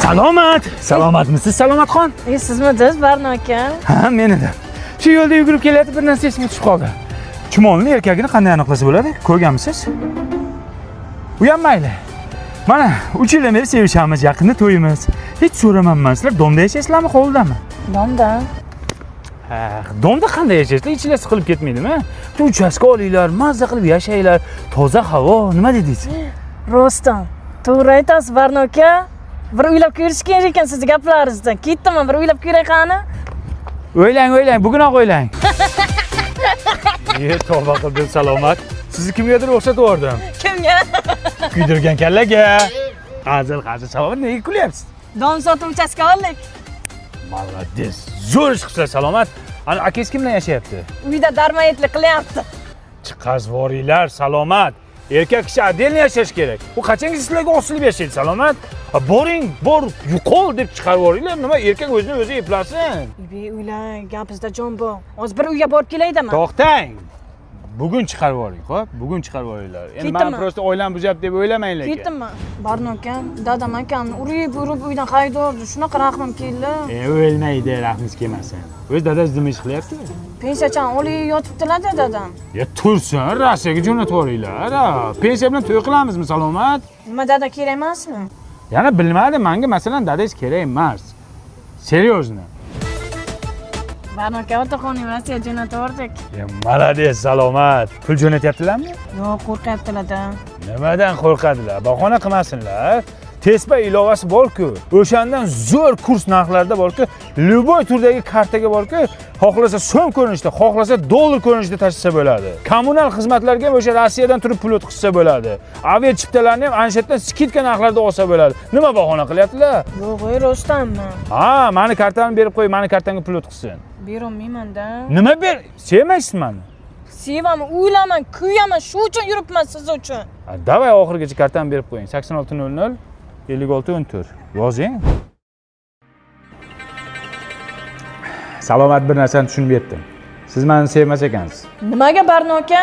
Salomat. Salomatmisiz, Salomatxon? Sizmisiz, Barno aka? Ha, men edim. Shu yo'lda yugurib kelayotib bir narsa esimga tushib qoldi. Chumolning erkagini qanday aniqlasa bo'ladi? Ko'rganmisiz? U ham mayli. Mana 3 yildan beri sevishamiz, yaqinda to'yimiz. Hech so'ramayman, sizlar domda yashaysizlarmi, hovlidami? Domda. Ha, domda qanday yashaysizlar? Ichinglar siqilib ketmaydimi? Bitta uchastka olinglar, mazza qilib yashanglar, toza havo, nima dedingiz? Rostdan. To'g'ri aytasiz, Barno aka. Bir uylab ko'rish kerak ekan sizni gaplaringizdan. Ketdim, bir uylab ko'ray qani. O'ylang, bugunoq o'ylang. Tavba qildim, Salomat. Sizni kimgadir o'xshatib yubordim. Kimga? Kuydirgan kallaga. Hazil, Salomat, nega kulyapsiz? Dom sotib uchastka oldik. Молодец. Zo'r ish qilibsiz, Salomat. Ana akangiz kim bilan yashayapti? Uyda darmoyetlik qilyapti. Chiqarib yuboringlar, Salomat. Erkak kishi отдельно yashash kerak. U qachonki sizlarga osilib yashaydi, Salomat? Boring, bor, yo'qol deb chiqarib yuboringlar. Nima erkak o'zini o'zi eplasin. Uylang, gapingizda jon bor. Hozir bir uyga borib kelaydaman. To'xtang. Bugun chiqarib yuboring, xo'p? Bugun chiqarib yuboringlar. Endi men просто o'ylam bujab deb o'ylamang lekin. Ketdimmi? Barno aka, dadam akam urib uydan haydordi. Shunaqa rahmim keldi. O'lmaydi, rahmingiz kelmasin. O'z dadangiz nima ish qilyapti? Pensiyachan olib yotibdilar-da dadam. Ya tursin, Rossiyaga jo'natib yuboringlar. Pensiya bilan to'y qilamizmi, Salomat? Nima dada kerak emasmi? Yana bilmadim, menga masalan dadangiz kerak emas. Серьезно. Barno aka, otaxonim Rossiyaga jo'natib yubordik. Молодец, Salomat. Pul jo'natyaptilarmi? Yo'q, qo'rqyaptilar-da. Nimadan qo'rqadilar? Bahona qilmasinlar. Tespa ilovasi bor-ku, o'shandan zo'r kurs narxlarda bor-ku, любой turdagi kartaga bor-ku, xohlasa so'm ko'rinishda, xohlasa dollar ko'rinishda tashisa bo'ladi. Kommunal xizmatlarga ham o'sha Rossiyadan turib pul o'tkazsa bo'ladi. Avia chiptalarni ham anshatdan skidka narxlarda olsa bo'ladi. Nima bahona qilyaptilar? Yo'q, Rostammi? Ha, meni kartamni berib qo'y, meni kartamga pul o'tkazsin. Berolmayman-da. Nima ber? Sevmaysiz meni? Sevaman, o'ylaman, kuyaman, shu uchun yuribman siz uchun. Davay oxirigacha kartamni berib qo'ying. 8600 5614 yozing. Salomat bir narsani tushunib yetdim. Siz meni sevmas ekansiz. Nimaga Barno aka?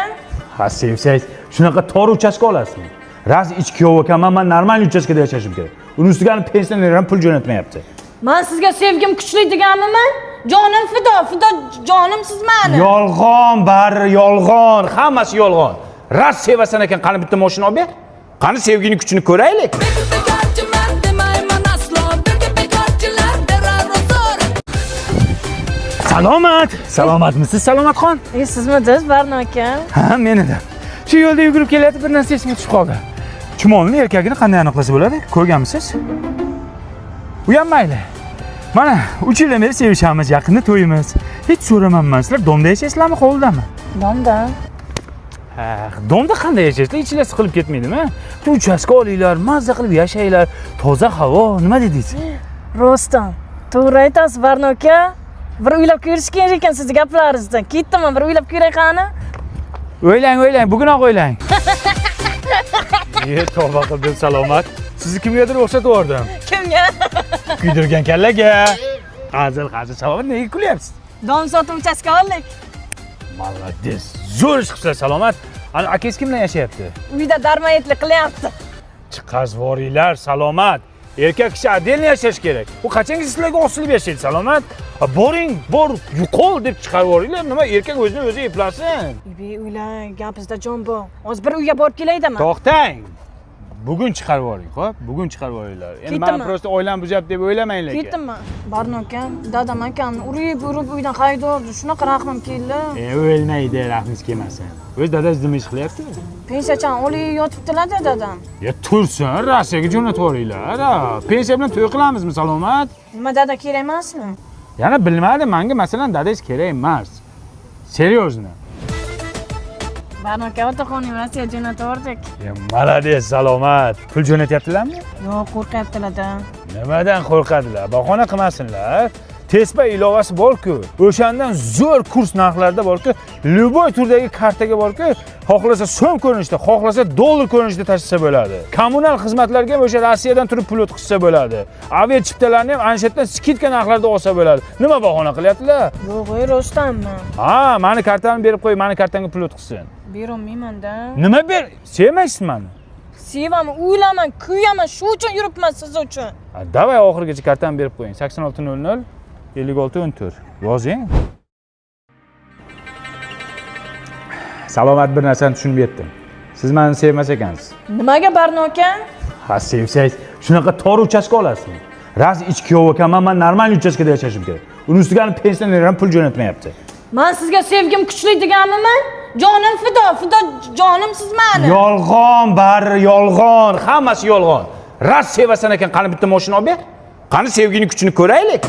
Ha, sevsangiz shunaqa tor uchastka olasizmi? Raz ichki kuyov ekanman, men normal uchastkada yashashim kerak. Uning ustiga pensioner ham pul jo'natmayapti. Men sizga sevgim kuchli deganmiman? Jonim fido jonim siz meni. Yolg'on, bari yolg'on, hammasi yolg'on. Raz sevasan ekan, qani bitta mashina olib ber. Qani sevgining kuchini ko'raylik. Salomat. Salomatmisiz, Salomatxon? Sizmisiz, Barno aka? Ha, men edim. Shu yo'lda yugurib kelayotib bir narsa esimga tushib qoldi. Chumolning erkagini qanday aniqlasa bo'ladi? Ko'rganmisiz? U ham mayli. Mana 3 yildan beri sevishamiz, yaqinda to'yimiz. Hech so'ramayman, sizlar domda yashaysizlarmi, hovlidami? Domda. Ha, domda qanday yashaysizlar? Ichinglar siqilib ketmaydimi? Bitta uchastka olinglar, mazza qilib yashanglar, toza havo, nima dedingiz? Rostdan. To'g'ri aytasiz, Barno aka. Bir uylab ko'rish kerak ekan sizni gaplaringizdan. Ketdim, bir uylab ko'ray qani. O'ylang, bugunoq o'ylang. Tavba qildim, Salomat. Sizni kimgadir o'xshatib yubordim. Kimga? Kuydirgan kallaga. Hazil, Salomat, nega kulyapsiz? Dom sotib uchastka oldik. Молодец. Zo'r ish qilibsiz, Salomat. Ana akangiz kim bilan yashayapti? Uyda darmoyetlik qilyapti. Chiqarib yuboringlar, Salomat. Erkak kishi отдельно yashash kerak. U qachonki sizlarga osilib yashaydi, Salomat? Boring, bor, yo'qol deb chiqarib yuboringlar. Nima erkak o'zini o'zi eplasin. Uylang, gapingizda jon bor. Hozir bir uyga borib kelaydaman. To'xtang. Bugun chiqarib yuboring, xo'p? Bugun chiqarib yuboringlar. Endi men просто o'ylam bujab deb o'ylamang lekin. Ketdimmi? Barno aka, dadam akam urib uydan haydordi. Shunaqa rahmim keldi. O'lmaydi, rahmingiz kelmasin. O'z dadangiz nima ish qilyapti? Pensiyachan olib yotibdilar-da dadam. Ya tursin, Rossiyaga jo'natib yuboringlar. Pensiya bilan to'y qilamizmi, Salomat? Nima dada kerak emasmi? Yana bilmadim, menga masalan dadangiz kerak emas. Серьезно. Barno aka, otaxonim Rossiyaga jo'natib yubordik. Молодец, Salomat. Pul jo'natyaptilarmi? Yo'q, qo'rqyaptilar-da. Nimadan qo'rqadilar? Bahona qilmasinlar. Tespa ilovasi bor-ku, o'shandan zo'r kurs narxlarda bor-ku, любой turdagi kartaga bor-ku, xohlasa so'm ko'rinishda, xohlasa dollar ko'rinishda tashisa bo'ladi. Kommunal xizmatlarga ham o'sha Rossiyadan turib pul o'tkazsa bo'ladi. Avia chiptalarni ham anshatdan skidka narxlarda olsa bo'ladi. Nima bahona qilyaptilar? Yo'q, Rostammi? Ha, meni kartamni berib qo'y, meni kartamga pul o'tkazsin. Berolmayman-da. Nima ber? Sevmaysiz meni? Sevaman, o'ylaman, kuyaman, shu uchun yuribman siz uchun. Davay oxirigacha kartani berib qo'ying. 8600 5614. Yozing. Salomat bir narsani tushunib yetdim. Siz meni sevmas ekansiz. Nimaga Barno aka? Ha, sevsangiz shunaqa tor uchastka olasizmi? Raz ich kuyov ekanman, men normal uchastkada yashashim kerak. Uning ustiga pensionerlar pul jo'natmayapti. Men sizga sevgim kuchli deganmiman? Jonim fido, jonim siz meni. Yolg'on, bari yolg'on, hammasi yolg'on. Raz sevasan ekan, qani bitta mashina olib ber. Qani sevgining kuchini ko'raylik.